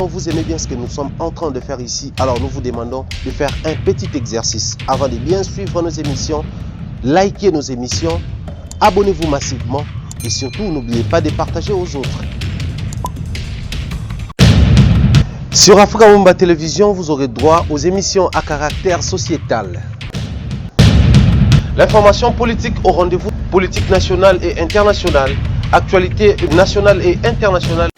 vous aimez bien ce que nous sommes en train de faire ici, alors nous vous demandons de faire un petit exercice. Avant de bien suivre nos émissions, likez nos émissions, abonnez-vous massivement et surtout n'oubliez pas de partager aux autres. Sur Africa Mumba Télévision, vous aurez droit aux émissions à caractère sociétal. L'information politique au rendez-vous, politique nationale et internationale, actualité nationale et internationale.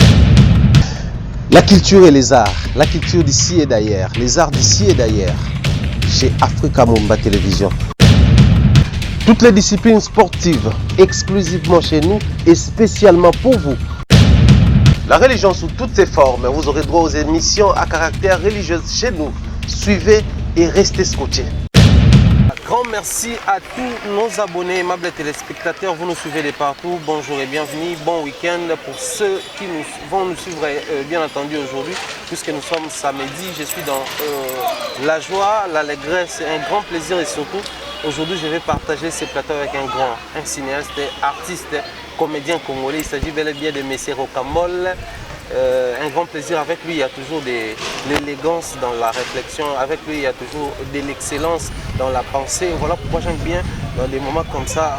La culture et les arts, la culture d'ici et d'ailleurs, les arts d'ici et d'ailleurs, chez Africa Mumba Télévision. Toutes les disciplines sportives, exclusivement chez nous et spécialement pour vous. La religion sous toutes ses formes, vous aurez droit aux émissions à caractère religieux chez nous. Suivez et restez scotchés. Grand merci à tous nos abonnés, aimables téléspectateurs. Vous nous suivez de partout. Bonjour et bienvenue. Bon week-end pour ceux qui vont nous suivre, bien entendu, aujourd'hui, puisque nous sommes samedi. Je suis dans la joie, l'allégresse, un grand plaisir et surtout, aujourd'hui, je vais partager ce plateau avec un cinéaste, artiste, comédien congolais. Il s'agit bel et bien de M. Rocambole. Un grand plaisir avec lui, il y a toujours de l'élégance dans la réflexion, avec lui il y a toujours de l'excellence dans la pensée. Voilà pourquoi j'aime bien dans des moments comme ça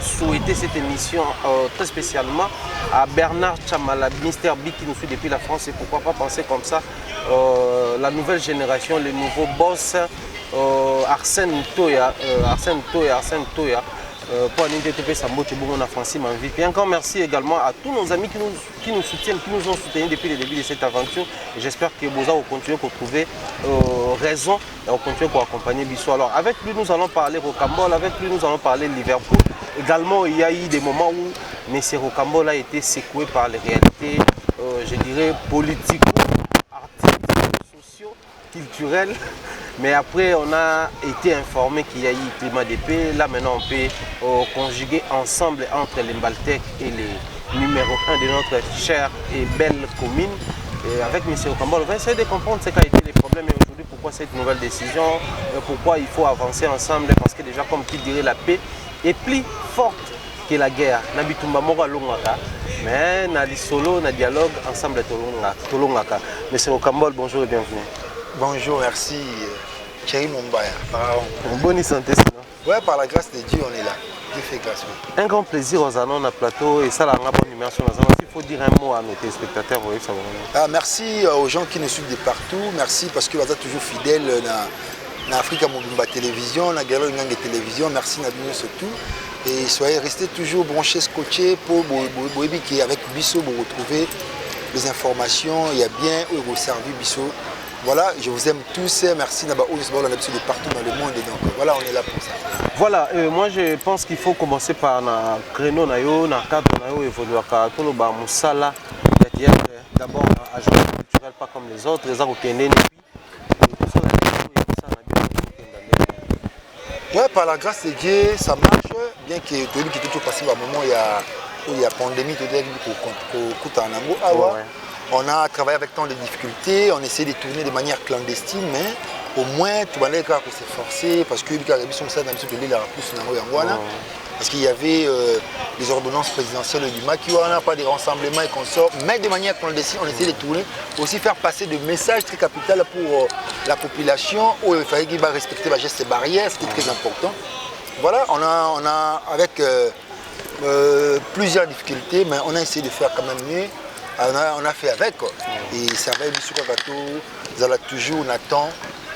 souhaiter cette émission très spécialement à Bernard Chamala, Mister B qui nous suit depuis la France et pourquoi pas penser comme ça la nouvelle génération, le nouveau boss Arsène Toya. Pour l'INTTP Sambo Tchibou, on a Francine Manvi. Et encore merci également à tous nos amis qui nous soutiennent, qui nous ont soutenus depuis le début de cette aventure. Et j'espère que vous allez continuer pour trouver raison et continuer pour accompagner Bissou. Alors avec lui, nous allons parler Rocambole, avec lui, nous allons parler Liverpool. Également, il y a eu des moments où M. Rocambole a été secoué par les réalités, je dirais, politiques, artistiques, sociaux, culturelles. Mais après, on a été informé qu'il y a eu climat de paix. Là, maintenant, on peut conjuguer ensemble entre les Mbaltec et les numéro 1 de notre chère et belle commune. Et avec M. Rocambole, on va essayer de comprendre ce qu'a été les problèmes et aujourd'hui, pourquoi cette nouvelle décision, pourquoi il faut avancer ensemble. Parce que déjà, comme qui dirait, la paix est plus forte que la guerre. Nabitumba moko longaka, mais na solo, na dialogue, ensemble tolongaka. M. Rocambole, bonjour et bienvenue. Bonjour, merci. Thierry Mombaya. Bonne santé sinon. Ouais, par la grâce de Dieu, on est là. Dieu fait grâce. Un grand plaisir aux annonces à plateau et ça, la bonne immersion. Il faut dire un mot à nos téléspectateurs. Merci aux gens qui nous suivent de partout. Merci parce que vous êtes toujours fidèles dans Africa Mumba Télévision, dans Galo Ngang Télévision. Merci Nabino surtout. Et soyez restés toujours branchés, scotchés pour qui avec Bissou vous retrouvez les informations. Il y a bien vous servir Bissou. Voilà, je vous aime tous, merci de partout dans le monde et donc voilà, on est là pour ça. Voilà, moi je pense qu'il faut commencer par un créneau, un cadre, évoluer à tout le Moussala, d'abord agent culturel pas comme les autres, les arts ouais, par la grâce de Dieu, ça marche, bien que tout qui est toujours passé à un moment où il y a pandémie, tout on a travaillé avec tant de difficultés, on essaie de tourner de manière clandestine, mais au moins, tout le monde s'est forcé parce que parce qu'il y avait les ordonnances présidentielles du Maki, on n'a pas de rassemblements et consorts, mais de manière clandestine, on essaie de tourner, aussi faire passer des messages très capitaux pour la population, où il fallait qu'il va respecter les gestes barrières, ce qui est très important. Voilà, on a avec plusieurs difficultés, mais on a essayé de faire quand même mieux. On a fait avec quoi. Et ça va être toujours toujours Nathan,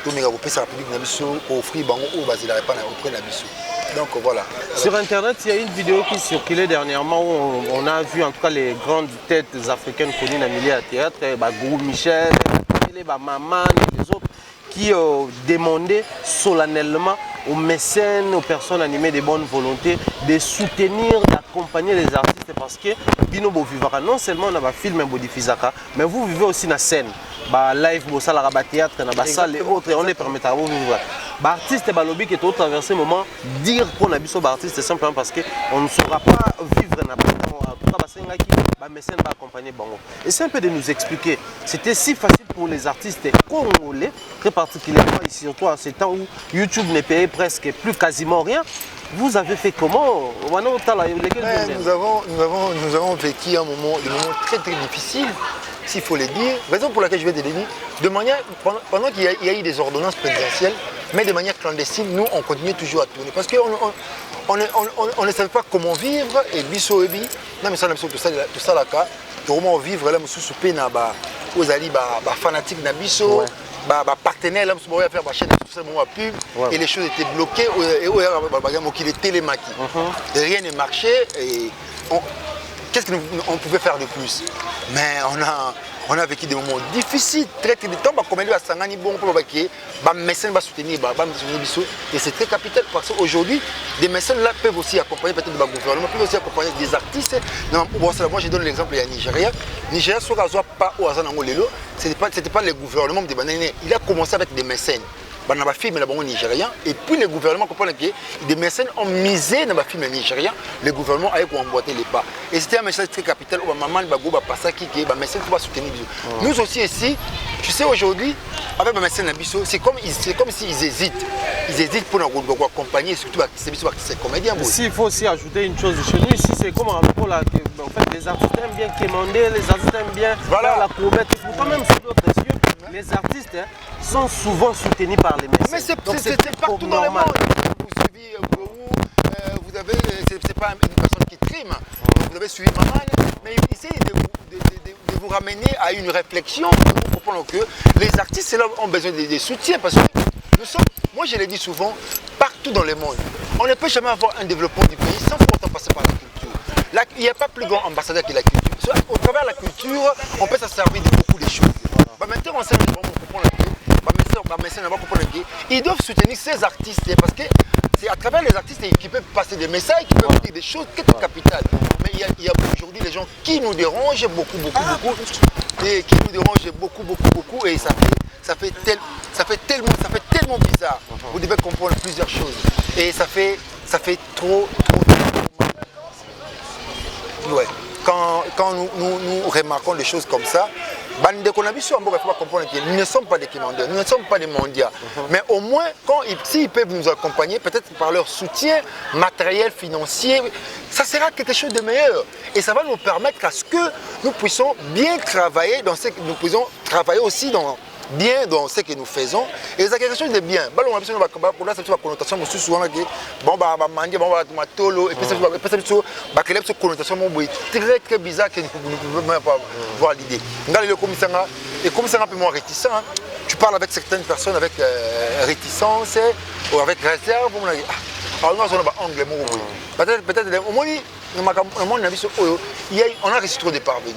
tout le monde la République Nabiso offrir bango ou basila pas auprès de Nabiso. Donc voilà. Sur internet, il y a une vidéo qui circulait dernièrement où on a vu en tout cas les grandes têtes africaines connues dans le milieu de théâtre, Gourou Michel, Maman et les autres qui demandaient solennellement aux mécènes, aux personnes animées de bonne volonté de soutenir, d'accompagner les artistes parce que Bino Bovivara, non seulement on a un film Bodifizaka, mais vous vivez aussi dans la scène. Live, théâtre, salle et autres, et on les permet à vous vivre. Artiste Balobi qui est au traversé moment, dire qu'on a besoin d'artistes, c'est simplement parce qu'on ne saura pas vivre dans et c'est un peu de nous expliquer. C'était si facile pour les artistes congolais, très particulièrement ici, surtout en ces temps où YouTube ne payait presque plus quasiment rien. Vous avez fait comment? Nous avons vécu des moments très très difficiles, s'il faut le dire. Raison pour laquelle je vais te dire, de manière, pendant qu'il y a eu des ordonnances présidentielles, mais de manière clandestine, nous on continuait toujours à tourner. Parce qu'on ne savait pas comment vivre, et biso et bi, non mais ça, tout ça là, comment vivre là, sous ce pays, aux alliés, fanatiques, biso. Partenaire là, on faire chaîne pub et les choses étaient bloquées et les télémaquis. Rien ne marchait et qu'est-ce qu'on pouvait faire de plus? Mais on a vécu des moments difficiles, très très temps, comme il y a Sangani bon pour médecins va soutenir et c'est très capital parce qu'aujourd'hui des médecins là peuvent aussi accompagner peut-être le gouvernement, peuvent aussi accompagner des artistes. Non, moi je donne l'exemple il Nigeria. Nigeria soit pas au hasard dans le c'était pas le gouvernement de Banane, il a commencé avec des médecins. Dans les films nigériens et puis le gouvernement comprend que des médecins ont misé dans les films nigériens, le gouvernement a emboîté les pas et c'était un message très capital où maman va passer qui est les médecins pour soutenir. Nous aussi ici, tu sais aujourd'hui avec les médecins c'est comme s'ils hésitent pour nous accompagner surtout ces comédiens. Ici il faut aussi ajouter une chose chez nous ici c'est comme en fait les artistes aiment bien quémander, les artistes aiment bien faire la courbette quand même c'est d'autres cieux. Les artistes sont souvent soutenus par les médecins. Mais c'est partout dans le monde. Vous suivez vous avez, c'est pas une personne qui trime. Vous avez suivi Maman, mais essayez de vous ramener à une réflexion pour comprendre que les artistes ont besoin de soutien parce que nous sommes, moi je l'ai dit souvent, partout dans le monde. On ne peut jamais avoir un développement du pays sans pourtant passer par la culture. Il n'y a pas plus grand ambassadeur que la culture. Au travers de la culture, on peut se servir de beaucoup de choses. Maintenant, on sait ils doivent soutenir ces artistes parce que c'est à travers les artistes qui peuvent passer des messages, qui peuvent dire des choses qui sont capitales. Mais il y a aujourd'hui des gens qui nous dérangent beaucoup et qui nous dérangent beaucoup et ça fait tellement bizarre. Vous devez comprendre plusieurs choses et ça fait trop mal. Ouais. Quand nous remarquons des choses comme ça, il faut comprendre que nous ne sommes pas des commandeurs, nous ne sommes pas des mondiaux. Mais au moins, s'ils peuvent nous accompagner, peut-être par leur soutien matériel, financier, ça sera quelque chose de meilleur. Et ça va nous permettre à ce que nous puissions bien travailler nous puissions travailler aussi bien dans ce que nous faisons et c'est quelque chose de bien. Pour là, c'est une connotation souvent très très bizarre que nous ne pouvons même pas voir l'idée. Et comme c'est un peu moins réticent, tu parles avec certaines personnes avec réticence ou avec réserve. Peut-être au moins on a réussi trop de parvenir.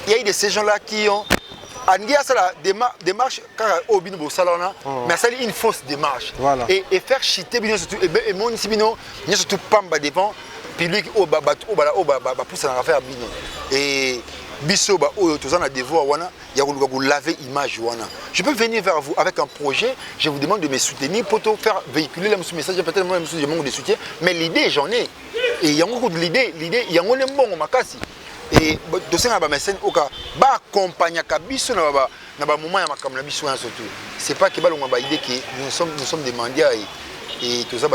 Il y a eu de ces gens-là qui ont la démarche mais ça une fausse démarche et faire chiter et mon surtout pamba devant public au pousser dans l'affaire et biso tous en devoir il y a laver image je peux venir vers vous avec un projet, je vous demande de me soutenir pour faire véhiculer le message peut-être moi je manque de soutien mais l'idée j'en ai et il y a beaucoup de l'idée il y a un bon makasi et de ces médecins accompagner biso na ba moment ya makamna biso surtout c'est pas que l'idée que nous sommes des mendiants et tout ça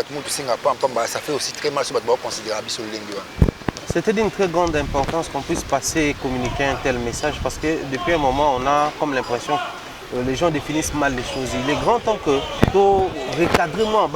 ça fait aussi très mal sur considérer biso lengi. C'était d'une très grande importance qu'on puisse passer et communiquer un tel message parce que depuis un moment on a comme l'impression que les gens définissent mal les choses. Il est grand temps que tout recadrement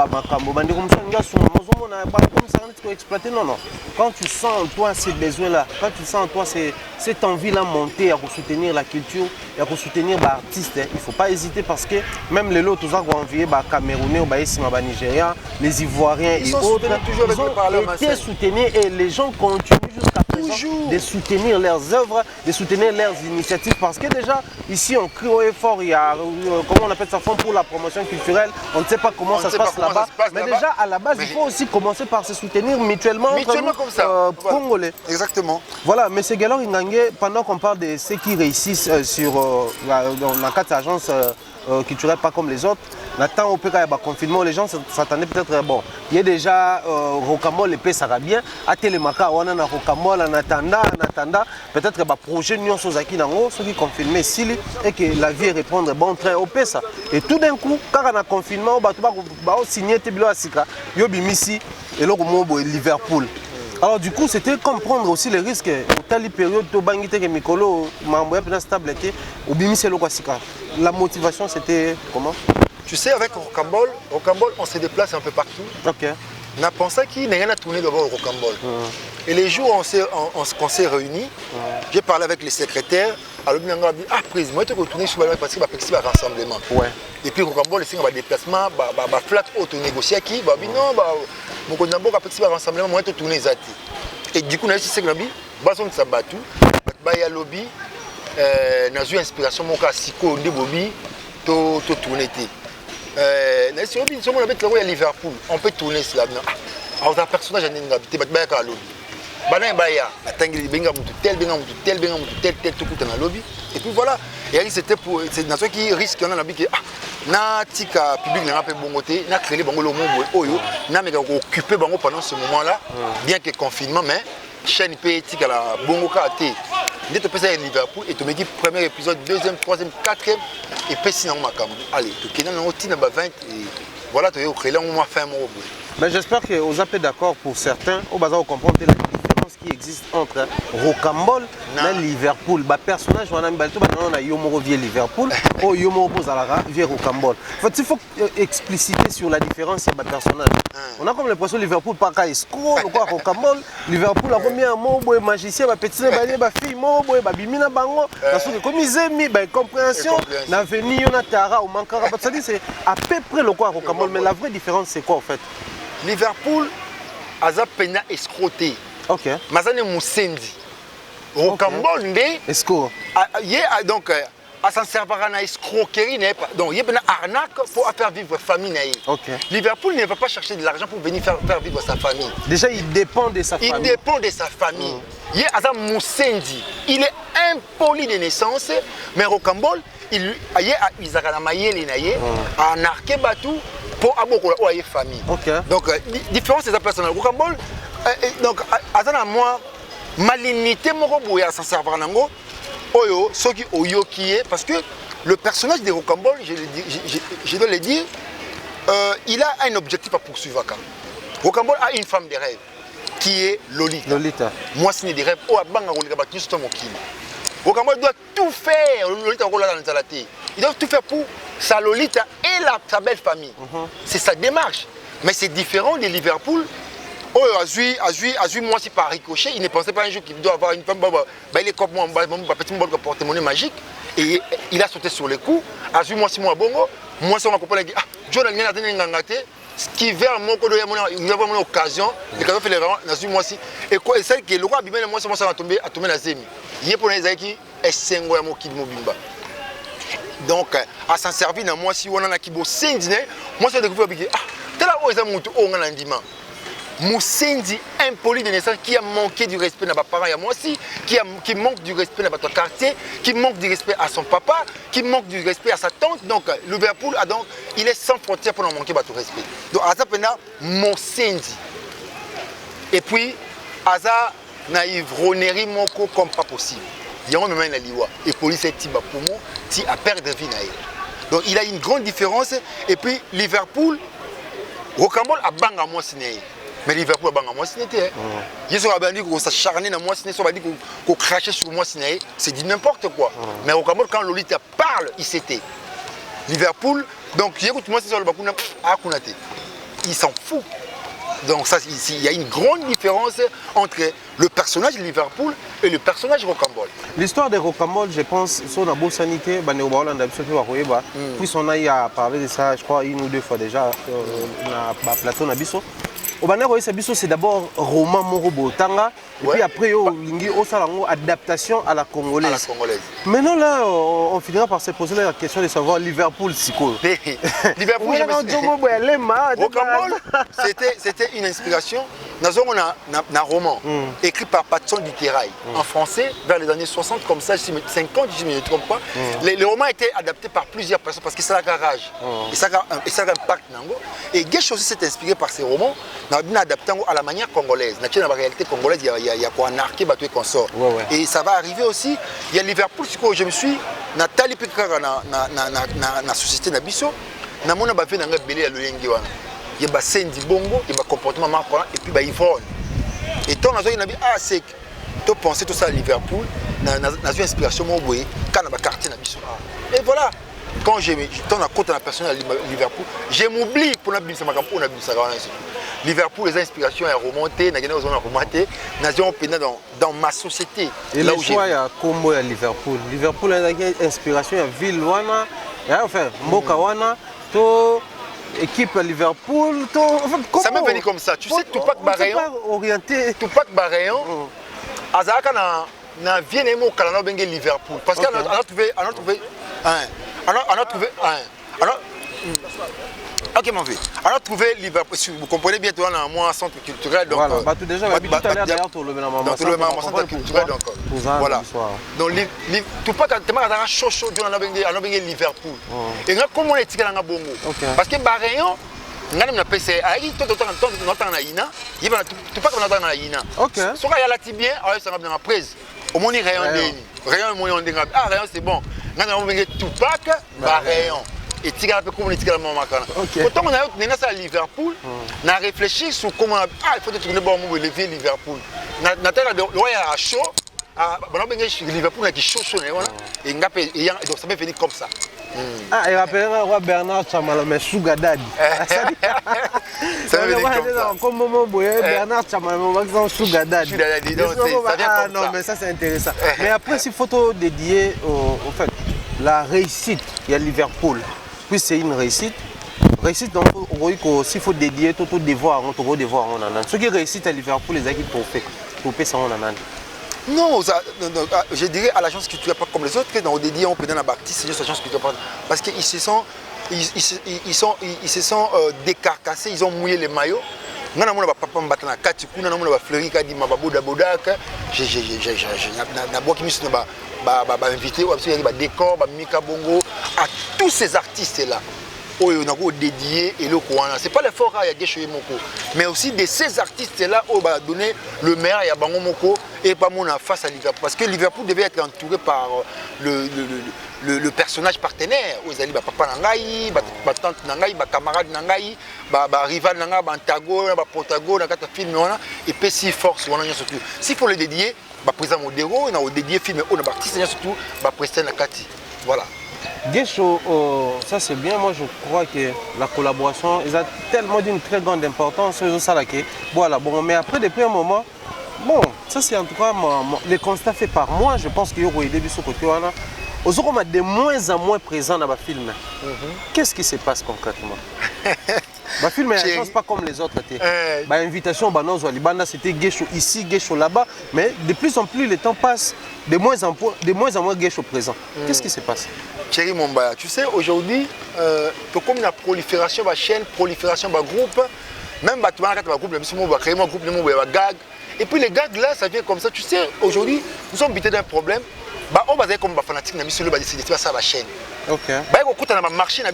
exploiter. Non. Quand tu sens en toi ces besoins-là, quand tu sens en toi cette envie-là monter à soutenir la culture et à soutenir les artistes, il ne faut pas hésiter parce que même les lots, tous envoyés les Camerounais, les Nigériens, les Ivoiriens et autres, ils ont été soutenus et les gens continuent jusqu'à présent de soutenir leurs œuvres, de soutenir leurs initiatives parce que déjà ici on crie haut et fort, il y a, comment on appelle ça, fonds pour la promotion culturelle, on ne sait pas comment ça se passe là-bas, mais déjà à la base il faut aussi commencer par se soutenir mutuellement comme ça. Congolais. Exactement. Voilà, M. Galor Ingangé, pendant qu'on parle de ceux qui réussissent dans la carte d'agence culturelle pas comme les autres, Nathan au PK confinement, les gens s'attendaient peut-être bon. Il y a déjà Rocamole l'épée ça va bien. À Télémaka, on a Rocamole en attendant, peut-être que le projet Nyon Sozaki Nango, ceux qui confinent ici et que la vie répondre bon très au PESA. Et tout d'un coup, quand on a confinement, on va signer Tebilo Asika, Yobi Missi. et là au Liverpool. Alors du coup, c'était comme prendre aussi les risques. Au telle période, au bangité que Mikolo, mamboya pendant stable était, au bimisi le kwasika. La motivation, c'était comment? Tu sais, avec Rocambole, on se déplace un peu partout. Ok. On a pensé qu'il n'y a rien à tourner d'abord au Rocambole. Et les jours où on s'est réunis, j'ai parlé avec les secrétaires. Alors, on a dit, prise, moi, je vais retourner sur le parce que c'est un rassemblement. Ouais. Et puis, Rocambole, c'est un déplacement, flat auto négocier qui, non, mon condamné, c'est un rassemblement, moi, je vais tourner Zati. Et du coup, on a dit, c'est que Bazon Sabatu, Baya Lobby, on a eu inspiration, mon cas, Siko, Ndebobi, to tourner. Si on a à Liverpool, on peut tourner cela. Alors, un personnage en habité, Baya Lobby. Et puis voilà, et c'était pour c'est dans ceux qui risquent on a dit que na tika public n'a pas bon côté na créé bango le monde oyo na mais occuper bango pendant ce moment-là bien que confinement mais chaîne pétique à la bongo katé dès que tu à Liverpool et tu me dis premier épisode deuxième troisième quatrième et puis sinon makambo allez tu connais on tient 20 et voilà tu es créé là on m'a fait un mot. Mais j'espère que vous êtes d'accord pour certains au bazar vous comprenez la différence qui existe entre Rocambole et Liverpool. Bah personnage on a mis balto on a Yomoro via Liverpool ou Yomoro Pozalara via Rocambole. En fait il faut expliciter sur la différence des personnages. On a comme l'impression Liverpool pas qu'à escroc ou quoi Rocambole. Liverpool a remis un mot boy magicien ba petit ba fille mot boy ba bimina bango parce que comme ils aiment ba compréhension na venir on a tara ou mankara ça dit c'est à peu près le quoi Rocambole mais la vraie différence c'est quoi en fait? Liverpool a pena escroté. Ok. Mazane Moussendi. Rocambole ndé. Escroc. Donc à s'en servir à escroquerie donc il y a une arnaque pour faire vivre famille. Ok. Liverpool ne va pas chercher de l'argent pour venir faire vivre sa famille. Déjà il dépend de sa famille. Il dépend de sa famille. Il y a Moussendi. Il est impoli de naissance mais Rocambole il a la maillée a narqué batou pour avoir une famille. Okay. Donc, différence des personnes. Rocambole, donc, à moi, malignité, mon à s'en servir nango, oyo, ce qui oyo qui est, parce que le personnage de Rocambole, je dois le dire, il a un objectif à poursuivre. Rocambole a une femme de rêve, qui est Lolita. Lolita. Moi, c'est des rêves, oh, abanga Lolita, juste mon kilo. Rocambole doit tout faire, Lolita il doit tout faire pour sa Lolita et sa belle famille. C'est sa démarche. Mais c'est différent de Liverpool. Oh, Azui, moi, si par ricochet, il ne pensait pas un jour qu'il doit avoir une femme. Il est comme moi, petit porte-monnaie magique. Et il a sauté sur les coups. Azui, moi, si moi, bongo. Moi, si on m'a compris, John a gagné ce qui vers mon code, il y a une occasion. Les cadeaux fait les rangs, Azui, moi, si. Et celle qui est le roi, moi, ça va tomber à la zemi. Il y a pour les aïkis, et c'est un gouvernement qui m'a. Donc, à s'en servir, moi, si on a qui bosse, moi, je découvre que tel là où ils ont monté au Nandima. Moussendi, impoli de naissance, qui a manqué du respect à mes parents et à moi aussi, qui manque du respect à notre quartier, qui manque du respect à son papa, qui manque du respect à sa tante. Donc, Liverpool, il est sans frontières pour nous manquer de respect. Donc, à ça, Moussendi. Et puis, à ça, naïvronnerie, comme pas possible. Il y a un moment la liwa et police est pour moi qui a perdu de vie. Donc il a une grande différence et puis Liverpool Rocambole a bang à moi ciné mais Liverpool a bang à moi ciné il se dit qu'on s'acharne à moi ciné ça va dire qu'on crache sur moi ciné c'est dit n'importe quoi mais Rocambole quand Lolita parle il s'était Liverpool donc écoute moi c'est sur le bakuna à Kunate il s'en fout. Donc ça, il y a une grande différence entre le personnage de Liverpool et le personnage Rocambole. L'histoire de Rocambole, je pense, sur la bonne sanité, puis on a eu à parler de ça, je crois, une ou deux fois déjà, dans le plateau Nabiso. Au Banero Sabiso, c'est d'abord roman Morobo Tanga, et puis après, on a une adaptation à la congolaise. Maintenant, là, on finira par se poser la question de savoir Liverpool, c'est quoi. Liverpool, Rocambole, c'était une inspiration. Nous avons un roman écrit par Patson Duterrail en français vers les années 60, comme ça, 50, si je ne me trompe pas. Le roman a été adapté par plusieurs personnes parce que ça a garage. Et ça a un impact. Et Gesh aussi s'est inspiré par ces romans. Nous adapté à la manière congolaise. Dans la réalité congolaise, il y a quoi un arqué, bateau et consort. Et ça va arriver aussi. Il y a Liverpool, je me suis, Nathalie Pikara, na société Nabiso, na mona bafé na belé à l'Oyengi wana. il y a Sendi Bongo, il y a comportement marquant et puis Yvonne. Et tant on a dit ah c'est tu penser tout ça à Liverpool, dans une inspiration mon boy, quand on a quartier na biso. Et voilà. Quand je tourne à côté de la personne à Liverpool, je m'oublie pour n'abîmer ça on a ça. Liverpool les inspirations est remontée, n'a gagné aux remonté, nation pénal dans ma société. Et là où choix il y a combo à Liverpool. Liverpool a une inspiration à ville wana, enfin Mboka wana, to équipe à Liverpool, to ça m'est venu comme ça. Tu sais Tupac Barayon orienté Tupac Barayon azaka na Vienne mo kala na bengue Liverpool parce qu'on a trouvé ok, mon vieux. Alors, trouver Liverpool, vous comprenez bien, toi, on a un centre culturel. Donc, voilà, tout déjà, tout à l'heure, d'ailleurs, tout le centre culturel. Donc, voilà. Donc, tout pas quand tu as chaud, on a besoin Liverpool. Et comment on est tiré dans le bongo? Parce que Barayon, on a un PC, tout le temps, on a un Ina, il va tout pas comme on a un Ina. Ok. Soit il y a la tibien, alors ça va bien la prise. Au moins, il y a rayon. Rayon, ah, rayon, c'est bon. On a besoin Tupac, Barayon. Et tu as comme on a maman. Quand on a à Liverpool, on a réfléchi sur comment il faut tourner bon mot lever Liverpool. Nathalie il y a chaud, Liverpool a chaud et donc ça peut venir comme ça. Ah, il rappelle roi Bernard Chamala mais Sugar Daddy. Ça veut dire comme moment Bernard Chamala mais Sugar Daddy. Ça vient comme ça. Non mais ça c'est intéressant. Mais après ces photos dédiées au fait la réussite, il y a Liverpool. Puis c'est une réussite. Réussite, donc, s'il faut dédier tout devoir, on doit devoir. Ce qui réussit à Liverpool, les équipes pour faire ça. Non, je dirais à l'agence culturelle, pas comme les autres, on dédie, on peut donner un baptiste, c'est juste l'agence culturelle. Parce qu'ils se sont décarcassés, ils ont mouillé les maillots. Nous avons papa mbatana na kati kuna na mona ba fleuri ka di mababoda bodaka na bois qui mis ba invité ou ba décor ba mika bongo à tous ces artistes là oyo na ko dédié et le kwana c'est pas l'effort à Gesho Moko mais aussi de ces artistes là au ba donner le meilleur ya bango moko et pas mon face à Liverpool parce que Liverpool devait être entouré par le personnage partenaire aux ali ba papa nangai ba tante nangai ba camarade nangai ba rival nangai ba antagoniste ba protagoniste na kata film wana et puis si force wana surtout s'il faut le dédier ba président modéro na dédier film on a artiste surtout ba président na kati voilà. Gesho, ça c'est bien, moi je crois que la collaboration ils a tellement d'une très grande importance voilà, bon, mais après depuis un moment, bon, ça c'est en tout cas les constats faits par moi, je pense qu'il y a eu des côté aux autres de moins en moins présents dans le film. Qu'est-ce qui se passe concrètement? Le film n'est pas comme les autres. L'invitation, c'était Gesho ici, Gesho là-bas, mais de plus en plus le temps passe, de moins en moins Gesho présent. Qu'est-ce qui se passe? Thierry Mombaya, tu sais, aujourd'hui, comme une prolifération de la chaîne, prolifération de groupe, même tu vas groupe, créer un groupe, un gag. Et puis les gags là, ça vient comme ça. Tu sais, aujourd'hui, nous sommes bités d'un problème. On va dire comme des fanatiques, nous sommes décidés ça la chaîne. Ok. On va marcher, on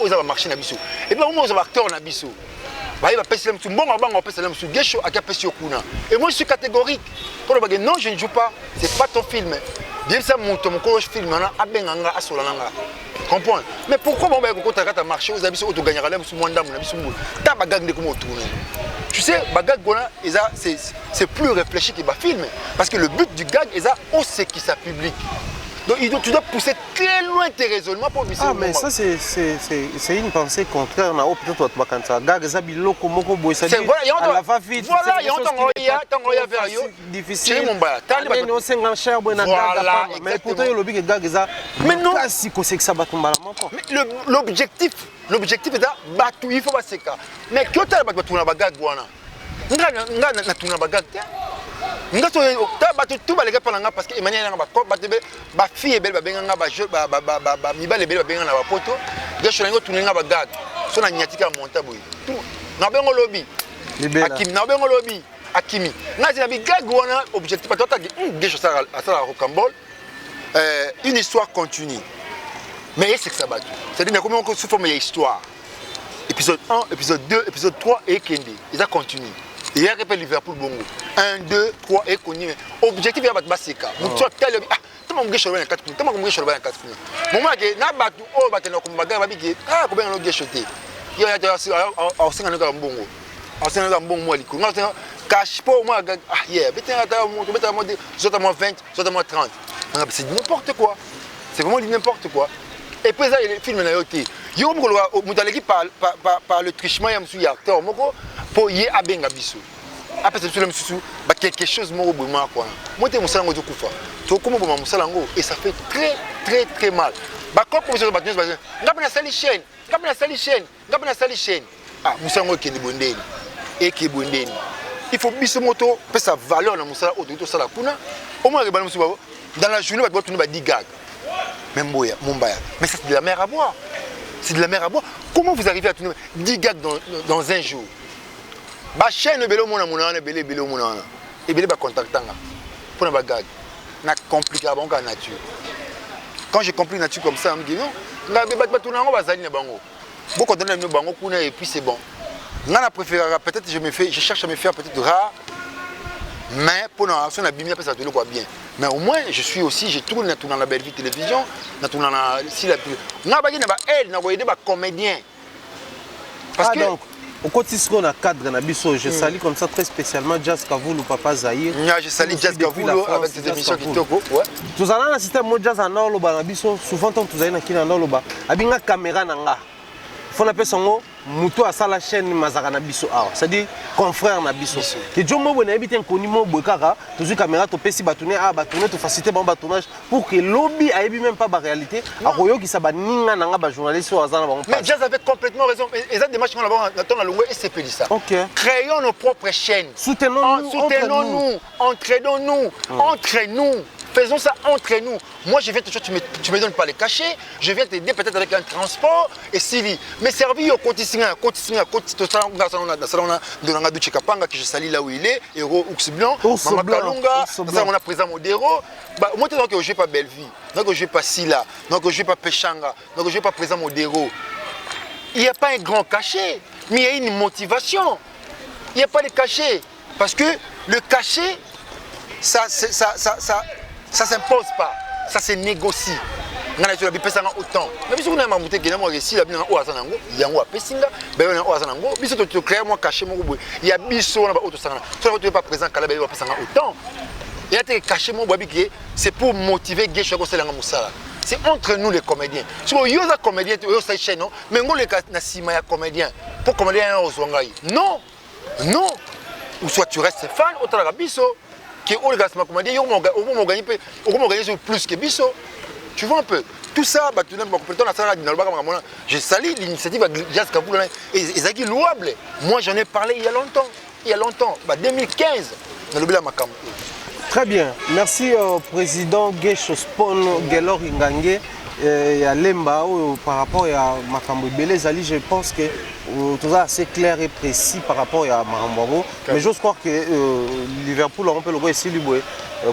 va marcher, et puis on va acteur, il va passer le bon, on va passer le Gesho à Kapesio Kuna. Et moi je suis catégorique. Quand on va dire non, je ne joue pas, c'est pas ton film. Bien ça, mon film, on a Abenganga, Asolananga. Comprends? Mais pourquoi on va marcher, on va gagner à l'âme, on va gagner comme autour. Tu sais, gag, c'est plus réfléchi que le film. Parce que le but du gag, c'est ce qui est public. Donc tu dois pousser très loin tes raisonnements pour visser. Ah mais ça c'est une pensée contraire na peut-être toi quand ça gag zabiloko moko boy ça dit voilà il y a un vers yo difficile mon ba tali no senga cher bona gag mais pourtant le but gag za mais non si ko c'est que ça batumbala moko mais l'objectif est da batu il faut pas se ka mais que tu ba tuna ba gag wana nga na tuna ba gag ngato ta batu tout ba les gars pendant parce que Emmanuel nga ba fille belle ba benga ba jeu ba mibale belle ba benga na ba poto gesho ngo tuninga ba gag so na nyatika monta boy tout na bengo lobby akimi na bengo lobby akimi ngazi na bi gag wana objectif pas toi gesho ça à Rocambole une histoire continue mais c'est que ça batu c'est-à-dire comment on sous forme histoire épisode 1 épisode 2 épisode 3 et Kende ils a continué. Il y a un Liverpool Bongo. 1, 2, 3 et connu. Objectif, il y a Basika. Nous sommes tellement. Ah, tu m'as dit que je suis 4 minutes. Tu m'as dit que je suis 4 minutes. Moment que na batu oh batena ko mbaga babiki ah ko benga no geshote. il y a aussi un bongo. On a un bon mois de cache pas au moins, hier, soit à moi 20, soit à moi 30. C'est n'importe quoi. C'est vraiment n'importe quoi. Et puis ça, il y a les films qui ont été. Il y a par le trichement, il y a un acteur pour y aller à Bisso. Après, c'est quelque chose de moi. Moi, je suis un peu de koufa. Tu vois comment je suis un et ça fait très, très, très mal. Quand je suis un peu de chaîne, je suis un chaîne. Ah, je suis un peu de bondé. Et qui est bondé. Il faut que moto puisse sa valeur dans musala autour ça la kuna au moins dans la journée tu vas 10 gags même moya mombaya mais c'est de la mer à boire. C'est de la mer à boire. Comment vous arrivez à tourner 10 gags dans un jour? Ba chaîne belo mona mona belé belo mona et belé ba contactanga pour na gag na compliqué bon ka nature. Quand je complique nature comme ça on me dit non nga ba tourner ngo bazali na bango beaucoup donner no bango kuna et puis c'est bon. Peut-être je cherche à me faire peut-être rare, mais pour nous, ça tourne quoi bien. Mais au moins, je tourne dans la belle vie télévision, dans la comédien. Parce que donc, au quotidien, on a cadre dans Bisso. Je salue comme ça très spécialement Jazz Kavoulou, Papa Zahir. Je salue Jazz Kavoulou avec ses émissions qui toquent. Tout ça, dans le système Jazz en Oloba, souvent, tout ça, qui est en Oloba. Abinga caméra nanga. Faut appeler son mot muto asala chaîne mazaka na biso awa c'est-à-dire confrère na biso que jomo bona ebite nkoni mo bokaka toujours caméra to pesi batune batune to faciliter bon tournage pour que lobby ayebi même pas ba réalité akoyoki sa baninga nanga ba journaliste o azana ba. Mais Jazz avait complètement raison et ça démarche qu'on là dans la longue et c'est pédi ça. Créons nos propres chaînes. Soutenons-nous, entraînons-nous, entre nous. Faisons ça entre nous. Moi, je viens te tu me donnes pas les cachets. Je viens t'aider peut-être avec un transport. Et si mais servi au quotidien, que je salue là où il est, Héros Ours Blanc, Maman Kalunga, on a présent Modero. Moi, tu ne joues pas Belle Vie, donc je ne joue pas Silla, donc je ne joue pas Pechanga, donc je ne joue pas présent Modero. Il n'y a pas un grand cachet, mais il y a une motivation. Il n'y a pas de cachet. Parce que le cachet, ça s'impose pas, ça se négocie. On a autant. Mais si on a monté que moi ici la bien au Azanango, il y a un pesinga, ben on a Azanango, biso to créer moi caché mon boy. Il y a biso na auto sana. Tu ne pas présent Kalabé va pesanga autant. Il y a caché mon boy qui c'est pour motiver Gesho ko selanga musala. C'est entre nous les comédiens. Si on y a comédien, on y a chaîne non, mais on les na sima ya comédien. Pour comédien on zongai. Non. Non. Ou soit tu restes fan autant la biso. Qui au gars ma comédien on gagner plus que biso. Tu vois un peu tout ça je salue l'initiative de Jazz Kavoulou et c'est louable. Moi j'en ai parlé il y a longtemps 2015 dans le Makambo. Très bien, merci au président Gesho Spon Gelor Ingangé et à Lemba par rapport à Makambo Belé Zali. Je pense que tout ça assez clair et précis par rapport à Makambo. Mais j'ose croire que Liverpool on peut le voir ici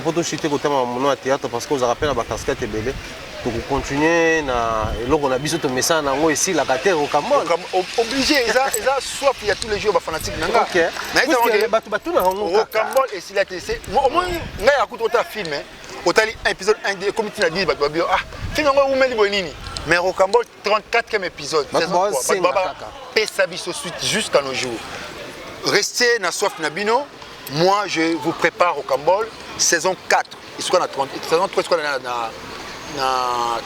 pour tout chuter côté mon théâtre parce que vous rappelez la casquette est belle. Pour continuer na eloko na biso to message nango ici la terre au Cambodge obligé ça soit il y a tous les jours ba fanatique nanga mais batu na au Cambodge et si la TC au moins ngai akuto ta film otali épisode 1 de comme tu l'as dit batu bio film ngo umeli bonini mais au Cambodge 34e épisode saison 3 baba pesa biso suite jusqu'à nos jours. Restez na soif na bino. Moi je vous prépare au Cambodge saison 4 et ce qu'on a 30 saison 3 ce qu'on a na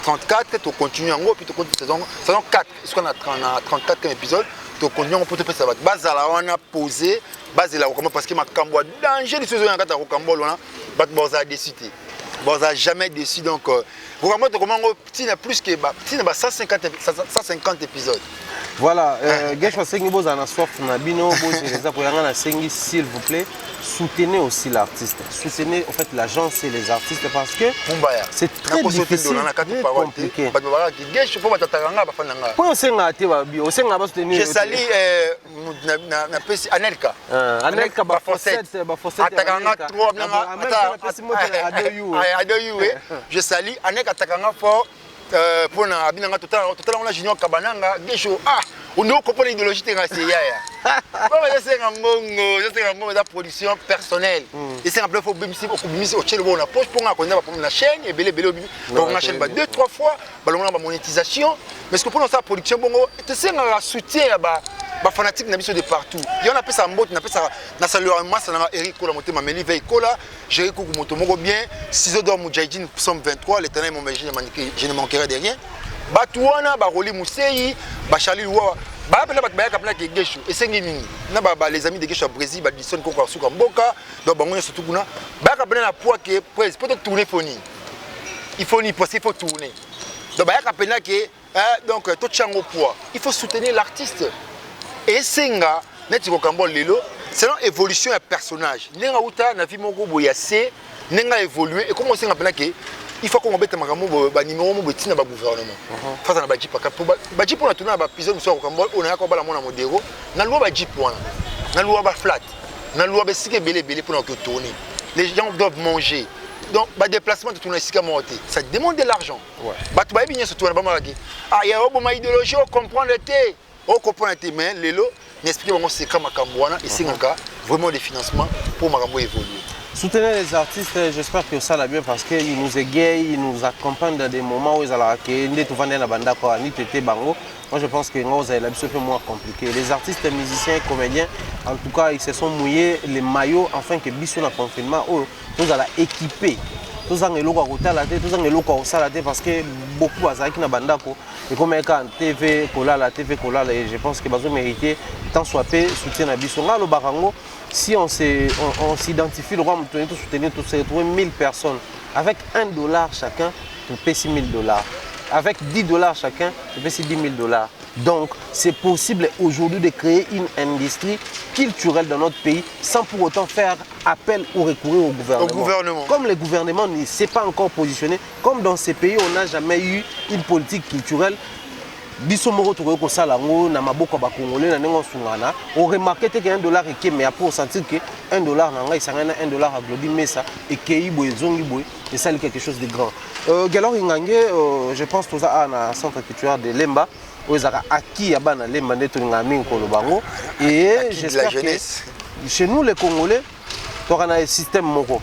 34 tu continues en gros puis tu continues saison 4 ce qu'on a 34e épisode tu continues pour te faire ça base là on a posé base là parce que Makambo danger de saison 4 au Cambodge là baza décidé baza jamais décidé donc vraiment comment petit plus que 150 épisodes. Voilà, Gesho Sengi boza na soif na bino boza les apoyanga na Sengi s'il vous plaît, soutenez aussi l'artiste. Soutenez en fait l'agence et les artistes parce que c'est très difficile, très compliqué. Pour senga te ba bio, senga ba soutenir. Je salue na pesi Anelka. Anelka ba fossette. Atakanga 3 je salue Anelka atakanga fort. Pour na abinanga total on a junior kabananga Gesho On ne comprend l'idéologie de la CIA. C'est la production personnelle. Et c'est un peu pour la poche pour la chaîne et on achète 2-3 fois la monétisation. Mais ce que pour la production, c'est un soutien à fanatique de partout. Il y en a ça en on appelle ça dans sa leur masse dans Eric Kola monté ma meli veille Kola, j'ai écouté moto moko bien, 6 d'or Moudjahidine somme 23, l'éternel mon je ne manquerai de rien. Batouana ba Roli Mousseyi, ba Charlie Wa, ba la ba ka plaki Geshu et c'est nini. Na ba les amis de Geshu au Brésil, ba Dison Koko Suka Mboka, donc ba surtout kuna, ba ka la poids que presse peut tourner phonique. Il faut ni passer, il faut tourner. Donc ba ka pena que donc tout chango poids. Il faut soutenir l'artiste. Et Senga, c'est l'évolution du personnage. Nenga uta na vie moko boyase, nenga évoluer et comment Senga pena que il faut qu'on mette makambo ba numéro mo betina ba gouvernement. Face na ba jipa ka ba jipa na tuna ba piso so ko mbol on a ko bala mona modero na loi ba jipa wana. Na loi ba flat. Na loi ba sike belé pour que tourner. Les gens doivent manger. Donc ba déplacement de tourner sika monter. Ça demande de l'argent. Ba tu ba bien surtout na ba maraki. Ah il y a une idéologie on comprend le thé. On comprend les mains, les lots, n'expliquez pas c'est comme Makambouana et c'est vraiment des financements pour Makambo évoluer. Soutenez les artistes, j'espère que ça va bien parce qu'ils nous égayent, ils nous accompagnent dans des moments où ils ont moi je pense que nous avons l'habitude un peu moins compliqué. Les artistes, les musiciens, les comédiens, en tout cas ils se sont mouillés les maillots afin que Bissou le confinement, nous allons équiper. Tous les gens qui la tête, tous les gens qui la tête parce que beaucoup de gens qui ont bandako et comme quand TV Kola et je pense que ils mérité tant soit peu soutien à Bissou. Là le barango si on s'identifie le roi nous soutenir tous ces 1000 personnes avec $1 chacun, tu payes $6000. Avec $10 chacun, tu payes $10 000. Donc, c'est possible aujourd'hui de créer une industrie culturelle dans notre pays sans pour autant faire appel ou recourir au gouvernement. Comme le gouvernement ne s'est pas encore positionné, comme dans ces pays, on n'a jamais eu une politique culturelle. On remarquait que $1 est mais après on sentit que $1 $1 à Globin Mesa et c'est ça quelque chose de grand. Galor Ingangé, je pense que ça a un centre culturel de Lemba où ils ont acquis à Bana Lemba et j'espère que chez nous les Congolais, on a un système moko.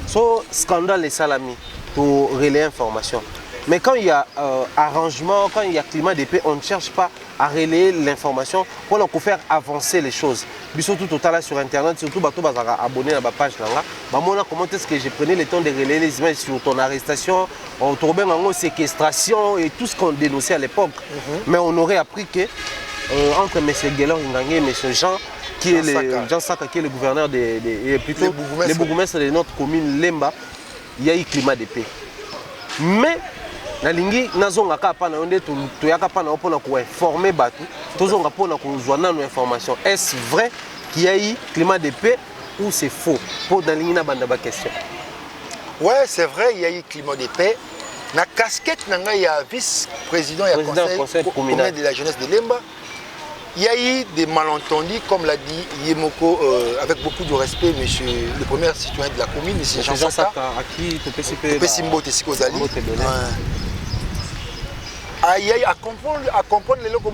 So scandale et salami pour relayer l'information. Mais quand il y a arrangement, quand il y a climat de paix, on ne cherche pas à relayer l'information pour faire avancer les choses. Surtout total sur internet, surtout bateau abonné à ma page là. Comment est-ce que j'ai pris le temps de relayer les images sur ton arrestation, en séquestration et tout ce qu'on dénonçait à l'époque. Mais on aurait appris que entre M. Guélor Ingangé et M. Jean, qui est Jean Saka, qui est le gouverneur plutôt les bourgmestres de notre commune Lemba, il y a eu climat de paix. Mais nalingi nazonga kapa na onde to yakapa na opona ko informer batu tozonga pona ko zwana no information. Est-ce vrai qu'il y a eu climat de paix ou c'est faux? Pour nalingi na banda ba question. Ouais, c'est vrai, il y a eu climat de paix. Na casquette nanga il y a vice-président et conseil communal de la jeunesse de Lemba. Il y a eu des malentendus, comme l'a dit Yemoko, avec beaucoup de respect, monsieur le premier citoyen de la commune, monsieur Jean Saka, à qui tu peux à comprendre les locaux,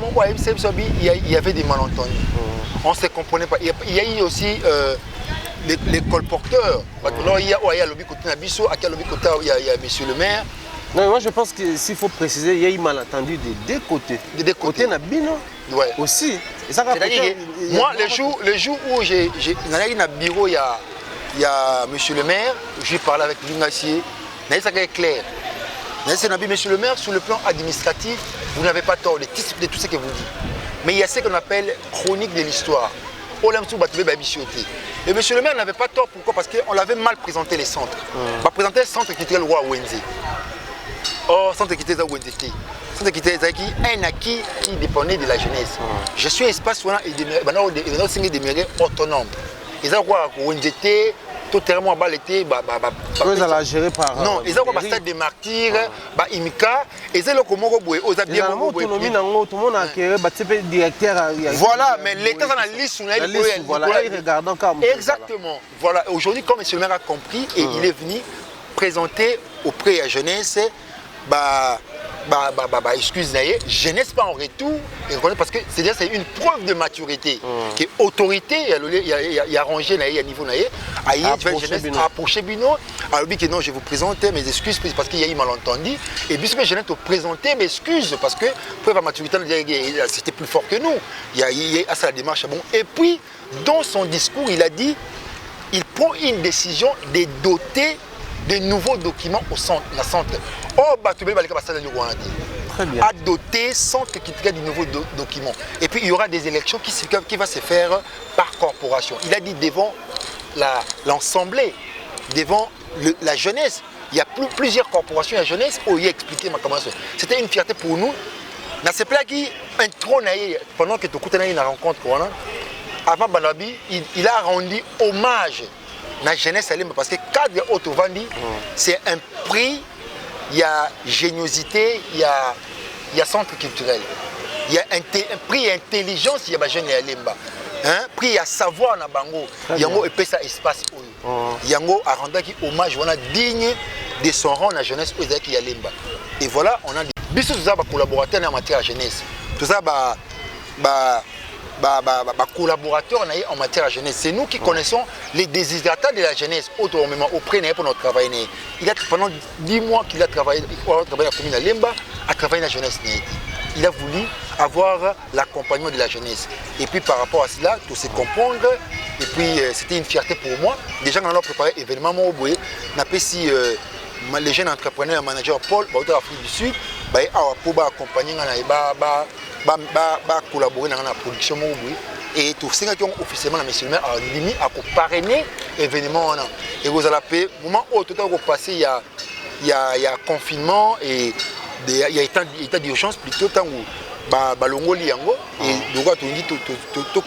il y avait des malentendus. On ne se comprenait pas. Il y a eu aussi les colporteurs. Il y a le côté Nabiso, il y a monsieur le maire. Non, moi je pense que s'il faut préciser, il y a eu malentendu des deux côtés. Des deux côtés. Nabino aussi. C'est-à-dire que moi, le jour où j'ai dans un bureau, il y a monsieur le maire, j'ai parlé avec Lungassier, ça est clair. Monsieur le maire, sur le plan administratif, vous n'avez pas tort de tout ce que vous dites. Mais il y a ce qu'on appelle chronique de l'histoire. Et monsieur le maire n'avait pas tort, pourquoi? Parce qu'on l'avait mal présenté les centres. On va présenter le centre qui était le roi Wenze. Oh, centre qui était le roi Wenze. Centre qui était un acquis qui dépendait de la jeunesse. Je suis un espace où on est demeuré autonome. Ils ont quoi Wenze, tout terrain à l'été, ils allaient gérer par. Non, ils ont un stade des martyrs, Imika, et c'est le Komoro Boué, aux habits. Voilà, mais l'État dans la liste, exactement. Voilà, aujourd'hui, comme M. le maire a compris, et il est venu présenter auprès de la jeunesse excuse naïe, jeunesse pas en retour, parce que c'est une preuve de maturité. Que autorité, il y a rangé naïe à niveau naïe, approcher Bino, alors que non, je vous présente mes excuses parce qu'il y a eu malentendu, et puis je te présenter mes excuses parce que preuve de maturité, c'était plus fort que nous. Il y a ça la démarche bon. Et puis dans son discours, il a dit, il prend une décision de doter de nouveaux documents au centre, la centre. Oh, très bien. À doter centre qui traite de nouveaux documents. Et puis il y aura des élections qui vont se faire par corporation. Il a dit devant l'Assemblée, devant la jeunesse. Il y a plusieurs corporations, la jeunesse, où il a expliqué ma commence. C'était une fierté pour nous. Dans ce plat qui un trône pendant que tu écoutes une rencontre, avant Banabi, il a rendu hommage à la jeunesse parce que cadre Autovandi, c'est un prix, il y a géniosité, il y a centre culturel. Il y a un prix intelligence, il y a jeune Lemba. Un prix à savoir na bango, yango et ça espace yango a rendu hommage on a digne de son rang la jeunesse qui y a Lemba. Et voilà, on a dit biso tous ça collaborateurs en matière de jeunesse. Tout ça collaborateurs en matière de jeunesse. C'est nous qui connaissons les déshydratats de la jeunesse auprès de notre travail. Il a pendant 10 mois qu'il a travaillé à la commune de Lemba, à travailler la jeunesse. Il a voulu avoir l'accompagnement de la jeunesse. Et puis par rapport à cela, tout se comprendre. Et puis c'était une fierté pour moi. Déjà quand on a préparé l'événement, si les jeunes entrepreneurs, manager Paul, d'Afrique du Sud, pour accompagner, collaborer dans la production. Et tout ce qui est officiellement dans le à parrainer l'événement. Et vous allez au moment où tout a passé, il y a confinement et il y a état d'urgence plutôt tant où balongoli yango et donc tu dis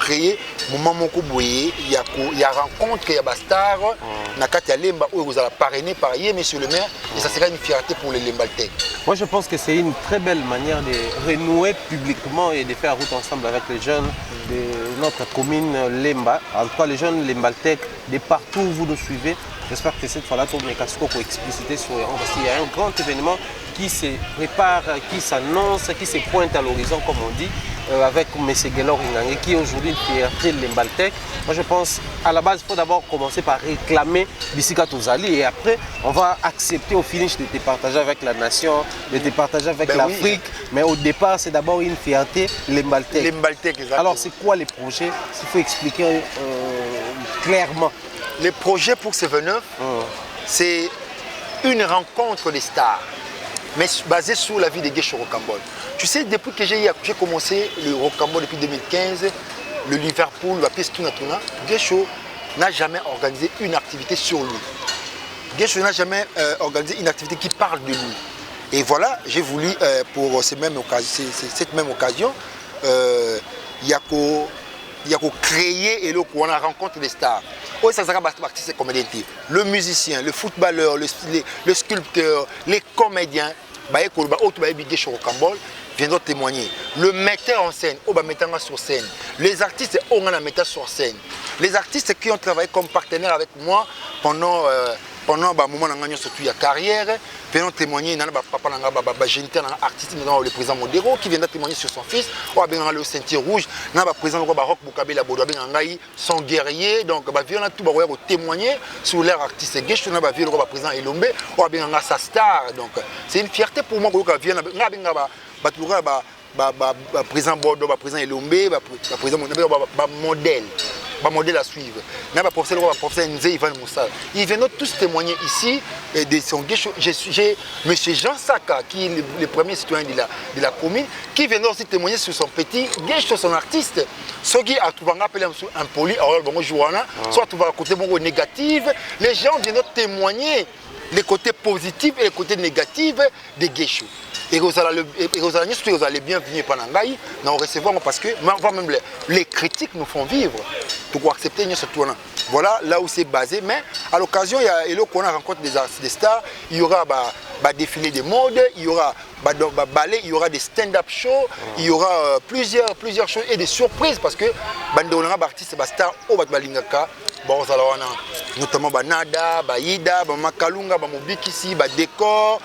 créer moment moko boyé il y a rencontre il y a star na kati ya Lemba où vous allez parrainer par monsieur le maire et ça sera une fierté pour les Lembaltais. Moi je pense que c'est une très belle manière de renouer publiquement et de faire route ensemble avec les jeunes de notre commune Lemba. En tout cas les jeunes Lembaltais de partout où vous nous suivez. J'espère que cette fois-là, on est explicité sur parce qu'il y a un grand événement qui se prépare, qui s'annonce, qui se pointe à l'horizon, comme on dit, avec M. Gelor Ingange, qui est aujourd'hui une fierté de l'Embaltec. Moi, je pense, à la base, il faut d'abord commencer par réclamer Bissika Touzali et après, on va accepter au finish de te partager avec la nation, de te partager avec l'Afrique. Oui. Mais au départ, c'est d'abord une fierté, l'Embaltec. Alors, c'est quoi les projets? Il faut expliquer clairement. Les projets pour ce 29, c'est une rencontre des stars, mais basée sur la vie de Gesho Rocambole. Tu sais, depuis que j'ai commencé le Rocambole depuis 2015, le Liverpool, la pièce Tuna, Gesho n'a jamais organisé une activité sur lui. Gesho n'a jamais organisé une activité qui parle de lui. Et voilà, j'ai voulu, pour cette même occasion, il y a créer et on a rencontré des stars. Ça sera artiste comédien, le musicien, le footballeur, le sculpteur, les comédiens, viendront témoigner. Le metteur en scène, sur scène. Les artistes, on a metteur sur scène. Les artistes qui ont travaillé comme partenaires avec moi pendant un moment surtout la carrière, viennent témoigner, papa géniteur artiste, le président Modero qui vient témoigner sur son fils, le ceinture rouge, le président Baroque Boukabé son guerrier, donc viennent tout témoigner sur leur artiste. Gestion le président Elombe, sa star, donc c'est une fierté pour moi que vient président Bordeaux, président Elombe, président modèle. Modèle à suivre. Professeur Nzé Ivan Moussa. Ils viennent tous témoigner ici de son Gesho. J'ai M. Jean Saka, qui est le premier citoyen de la commune, qui vient aussi témoigner sur son petit Gesho, son artiste. Ce qui a trouvé un impoli, soit trouvé un côté négatif. Les gens viennent témoigner les côtés positifs et les côtés négatifs de Gesho. Et vous allez bien venir pendant Ngaï, nous recevons parce que même les critiques nous font vivre. Pour accepter ce tournant. Voilà là où c'est basé. Mais à l'occasion, il y a qu'on a rencontré des stars, il y aura défilé de mode, il y aura ballet, il y aura des stand-up shows, il y aura plusieurs choses et des surprises parce que Bandolanga artiste stars au Balingaka, notamment Nada, Ida, Makalunga, Mobikisi, Décor,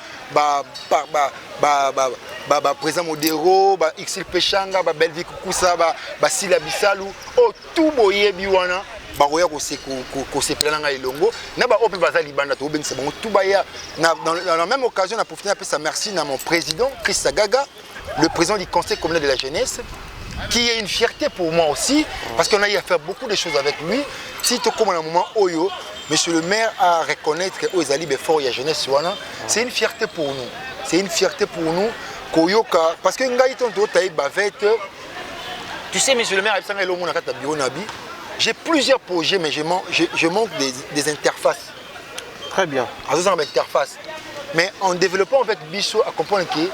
Président Modero, Xil Pechanga, Belvi Kukusa, Sila Bisalou, tout boye biwana, baroya ko se plana elongo, na ba open bazali banda to bengisa bango tout baya. Dans la même occasion, on a profité d'appeler ça merci à mon président Chris Sagaga, le président du Conseil communal de la jeunesse, qui est une fierté pour moi aussi, parce qu'on a eu à faire beaucoup de choses avec lui. Si tu comme un moment Oyo, monsieur le maire a reconnaître que Ozali Befort et la jeunesse, c'est une fierté pour nous. C'est une fierté pour nous. Koyoka, parce que tu sais, monsieur le maire, j'ai plusieurs projets, mais je manque des interfaces. Très bien. Interface. Mais en développant avec Bisso, à comprendre que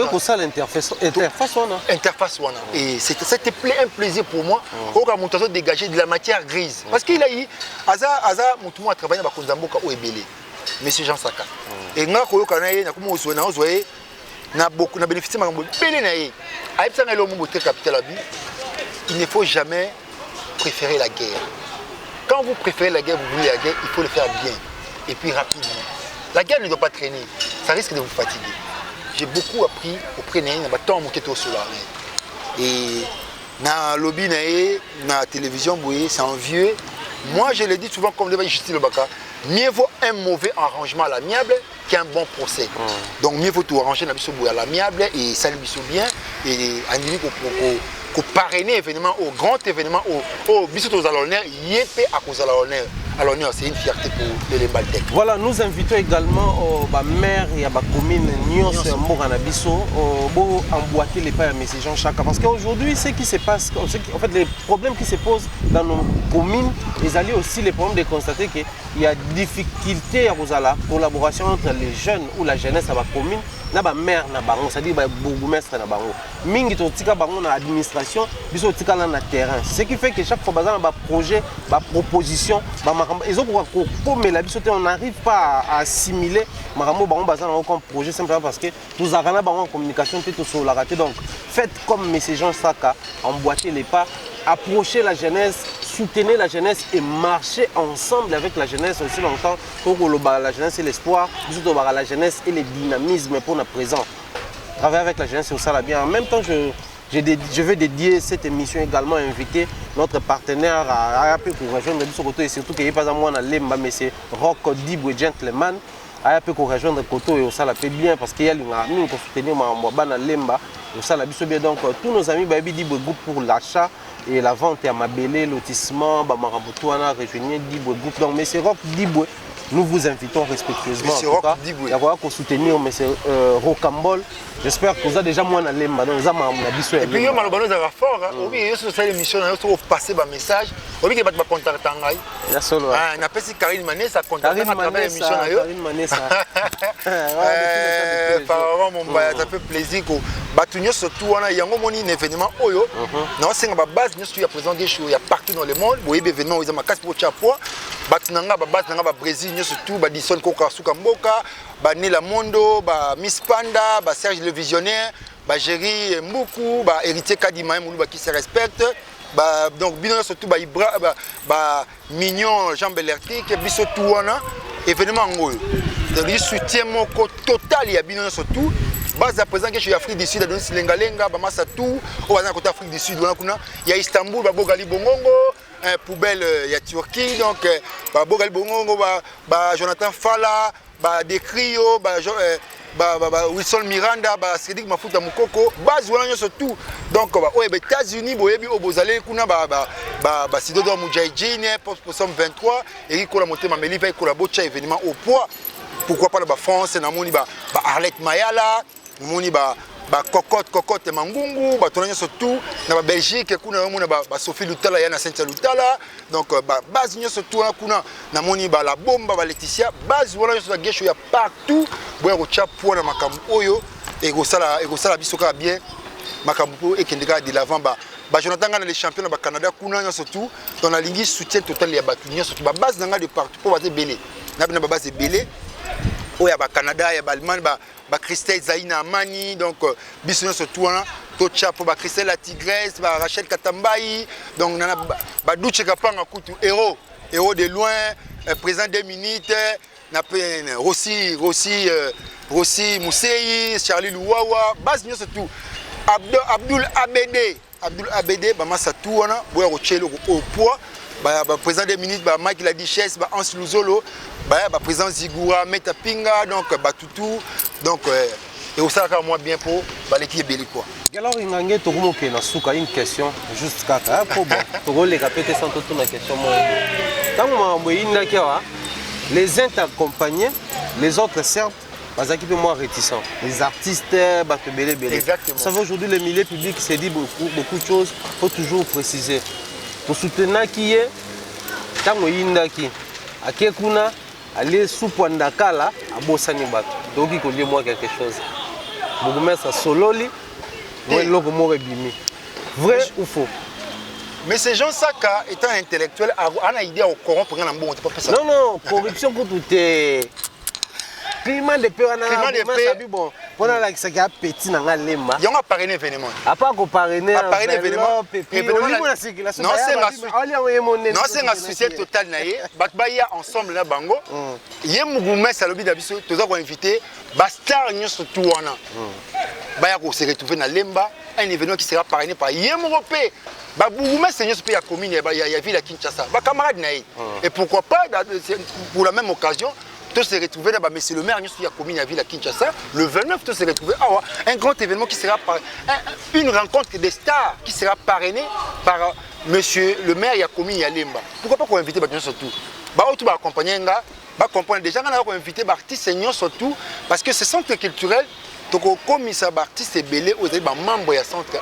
pour ça l'interface et c'était un plaisir pour moi de dégager de la matière grise parce qu'il a eu Aza Moutoumou a travaillé dans Konzamboka au Ebele monsieur Jean Saka et nga koyoka na ye na kuma oswe na ozwe na beaucoup na bénéficier ma belé na ye aïpsa ngelo mo boté capital abi il ne faut jamais préférer la guerre. Quand vous préférez la guerre, vous voulez la guerre, il faut le faire bien et puis rapidement. La guerre ne doit pas traîner, ça risque de vous fatiguer. J'ai beaucoup appris auprès de Solar. Et dans le lobby, dans la télévision, c'est un vieux. Moi, je le dis souvent comme le Justice Lobaka, mieux vaut un mauvais arrangement à l'amiable qu'un bon procès. Donc, mieux vaut tout arranger à l'amiable et ça lui bien. Et pour parrainer événement, au grand événement, au bisous aux l'honneur, yépé à cause de l'honneur. Alors, c'est une fierté pour les Baltèques. Voilà, nous invitons également au maire et à la commune Nyos Moranabiso pour emboîter les pas à Messieurs Jean Chaka. Parce qu'aujourd'hui, ce qui se passe, en fait, les problèmes qui se posent dans nos communes, ils allaient aussi les problèmes de constater qu'il y a difficulté à la collaboration entre les jeunes ou la jeunesse à la commune. Na ba maire na bango, c'est-à-dire ba bourgmestre na bango. Mingi to tika bango na administration, biso tika na terrain. Ce qui fait que chaque fois bazana ba projet, ba proposition, ba makambo, ils ont pour comme la biso on n'arrive pas à assimiler makambo bango bazana comme projet simplement parce que nous avons bango en communication tout sur la raté. Donc faites comme M. Jean Saka, emboîter les pas, approcher la jeunesse, soutenir la jeunesse et marcher ensemble avec la jeunesse aussi longtemps pour que la jeunesse et l'espoir, la jeunesse et le dynamisme pour le présent. Travailler avec la jeunesse, c'est ça la bien. En même temps, je vais dédier cette émission également à inviter notre partenaire à AAP pour rejoindre ce côté et surtout qu'il n'y a pas à moi dans l'Emba, mais c'est Rock Dibwe Gentleman. AAP pour rejoindre Koto et ça la fait bien parce qu'il y a une amie qui soutenir ma Lemba et ça la bien. Donc tous nos amis Baby Dibwe Group pour l'achat et la vente à Mabélé, lotissement, Bamaraboutoana, rejoignez Dibwe Group. Donc M. Rock Dibwe, nous vous invitons respectueusement M. Rock Dibwe. Pour soutenir M. Rocambol. J'espère que vous avez déjà moins dans l'Emba. Et puis, il y a un fort. Oui, il y a une émission, il faut passer un message. Il y a un contact. Il y a un peu de Karine Mané, ça contacte à travers l'émission. Karine Mané, ça. Ça fait plaisir. Surtout, il y a un événement. Il y a une base, il y a présent des choses, il y a partout dans le monde. Il y a des événements, il y a une casse pour Chapois. Batinanga base nanga Brésil surtout Badison Koka Sukamboka Nela Mondo Miss Panda Serge le Visionnaire Jerry Mboukou Héritier Kadima Moulou qui se respecte donc bino surtout Ibra Mignon Jean Belertique biso touana événement ngoyo le soutien total il y a bino surtout base à présent que je suis Afrique du Sud dans Lengalenga Massa tout au côté Afrique du Sud il y a Istanbul Bogali Bongongo poubelle il y a Turquie donc Bogali Bongongo Jonathan Fala Dekrio Wilson Miranda Cédric Mafuta Mukoko base voilà surtout donc aux États-Unis boyebi au bozale kuna Sidodo Mujahideen post 23 Eric Kola Motema Meli va collaborer événement au poids pourquoi pas la France na moni Arlette Mayala moni cocotte mangungu batonanya surtout na Belgique kuna mona Sophie Lutala ya na Saint Lutala donc base nyo surtout kuna na moni la bomba Laetitia base wala sur la gesho ya partout boya ko chapo na makambo oyo et ko sala bisoka bien makambo et kendeka de l'avant Jonathan Ngana les champions na Canada kuna surtout dans la ligue soutien total ya batunyo surtout base nanga de partout pour baser belé na base belé oya Canada ya Allemagne Christelle Zaina Amani donc biso surtout to chapo Christelle la Tigresse Rachel Katambayi donc nana Douche Kapanga kutu héros de loin président 2 minutes, Rossi Mousseyi, Charlie Louawa, base nous tout. Abdul Abede, Bamasa Touana, Boya Rochelo au poids, président 2 minutes, Mike Ladichesse, Hans Luzolo, président Zigura, Meta Pinga, donc Batutu, donc et au Saraka moi bien pour l'équipe Bélico. Alors, il y a une question, juste kaka, pour les répéter sans toute la question. Quand les intercompagnés, les autres certes, parce qu'ils sont moins réticents. Les artistes, exactement. Vous savez, aujourd'hui, le milieu public s'est dit beaucoup de choses, il faut toujours préciser. Pour soutenir qui est, quand on est à Kekuna, aller sous Pondakala, à Bossanibat. Donc, il faut dire moi quelque chose. Vous mettez ça sololi. Vrai ou faux? Mais ces gens Saka étant intellectuels, on a idée au Coran pour un bon. Non, non, corruption pour tout est. Climat de paix, on a bon. On a la qui a petit dans la lema. Il y a un parrainé événement. À part qu'on parrainer événement. Non, c'est un social total naïe. Bakbaya ensemble là bango. Il y a Mougoumé Salobi d'Abisso, tous ont invité. Bastar n'y surtout on a. Baya ko se retrouver dans Lemba, un événement qui sera parrainé par Yemropé. Mougoumé Seigneur se paye à commune, il y a ville à Kinshasa. Ba camarade naïe. Et pourquoi pas pour la même occasion. Tous se retrouver là, monsieur le maire, nous sommes à commune à ville à Kinshasa. Le 29, tous se retrouver. Un grand événement qui sera une rencontre des stars qui sera parrainée par monsieur le maire et à commune à Lemba. Pourquoi pas qu'on invite les surtout? On va accompagner comprendre déjà qu'on a invité les artistes surtout parce que ce centre culturel, comme il s'est artiste et belé aux membres de centre.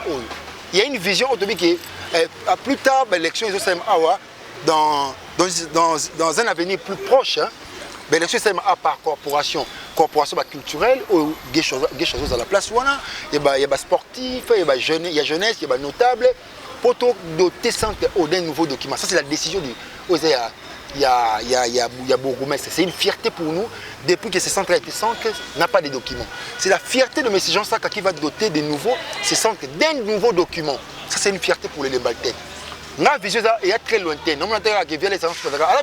Il y a une vision automatique qui à plus tard l'élection dans un avenir plus proche. L'élection c'est par corporation culturelle ou des choses à la place il y a des sportifs, il y a jeunesse, il y a notable pour doter centre d'un nouveau document. Ça c'est la décision du il y a bourgmestre. C'est une fierté pour nous depuis que ce centre a été centre n'a pas de documents. C'est la fierté de M. Jean Saka qui va doter de nouveau ce centre d'un nouveau document. Ça c'est une fierté pour les Lembaltais. La vision est très lointaine. Nous avons dit que les séances sont là.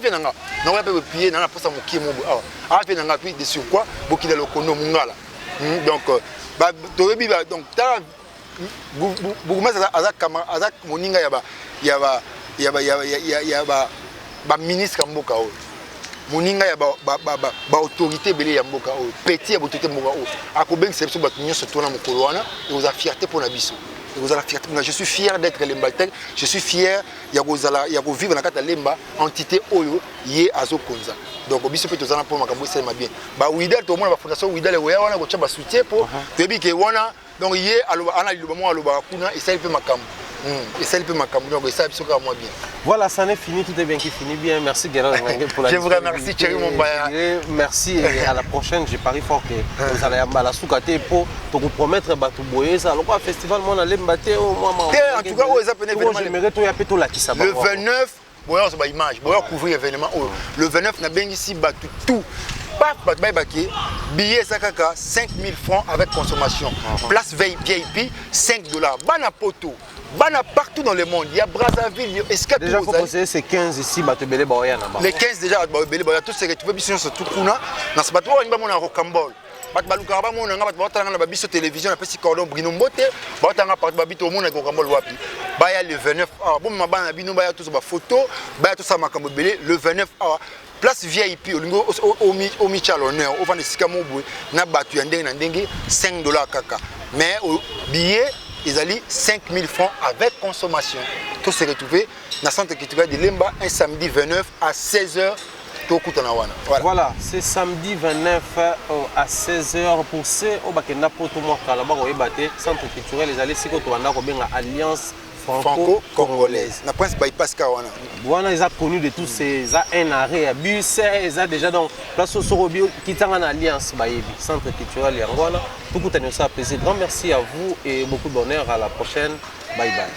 Nous avons pied dans la poste à Moki Mobu. Nous avons puis de surcroît beaucoup de l'okono mungala. Donc, moninga yaba ministre mboka o. Moninga yaba autorité belé ya mboka o. Petit autorité mboka o. Akobeng c'est sur batunyo surtout na mokoloana et vous a fierté pour la biso. Je suis fier d'être Lembaltais, je suis fier de vivre dans la Lemba, entité Oyo, Yé Azo Konza. Donc, on peut tous en pour ma c'est bien. Bah, Ouidal, tout le monde va fondation Ouidal et Ouya, on a un soutien pour. Tu dis que Wana, donc Yé, Ana Lubamo, Alubakuna, et ça, il peut m'accam. Et ça, il peut m'accam. Donc, ça, il peut moi bien. Voilà, ça n'est fini, tout est bien qui finit bien. Merci, Guérard, pour la je vous remercie, Thierry Mombaya. Merci, et à la prochaine, j'ai parié fort que vous allez à la soukate pour vous promettre que vous allez ça. Alors, festival, moi, on allait me battre. En tout cas, vous avez le 29, vous avez une image, vous avez couvrir l'événement. Le 29, on a bien ici battu tout. Billet Sakaka, 5 000 francs avec consommation. Place VIP, 5 $. Bana Poto. Bana partout dans le monde. Il y a Brazzaville, il y a Escape. Déjà, il faut conseiller ces 15 ici, les 15 déjà, tous se retrouvent sur tout Kuna. Dans ce bateau, on va à Rocambole. Baluka ba mona nga batanga na biso télévision na pesi cordon Bruno Mbote batanga part babito mona ko kambol wapi baya le 29 bon mabana bino baya tous ba photo baya tous makambo belé le 29 place VIP olingo au Michel honneur au vendre sika mobwe na batu ya ndenge na ndenge 5 $ kaka mais au billet ils allaient 5 000 francs avec consommation. Tout se retrouvé dans le centre culturel de Lemba un samedi 29 à 16h. Voilà, c'est samedi 29 à 16h pour ceux qui ont été centre culturel, les allées Alliance franco-congolaise. La prince bypass Kawana. Voilà, ils ont connu de tous ces un arrêt à bus, ils ont déjà dans place au Sorobio qui est en alliance centre culturel Yangwana. Tout le monde a plaisir. Grand merci à vous et beaucoup d'honneur à la prochaine. Bye bye.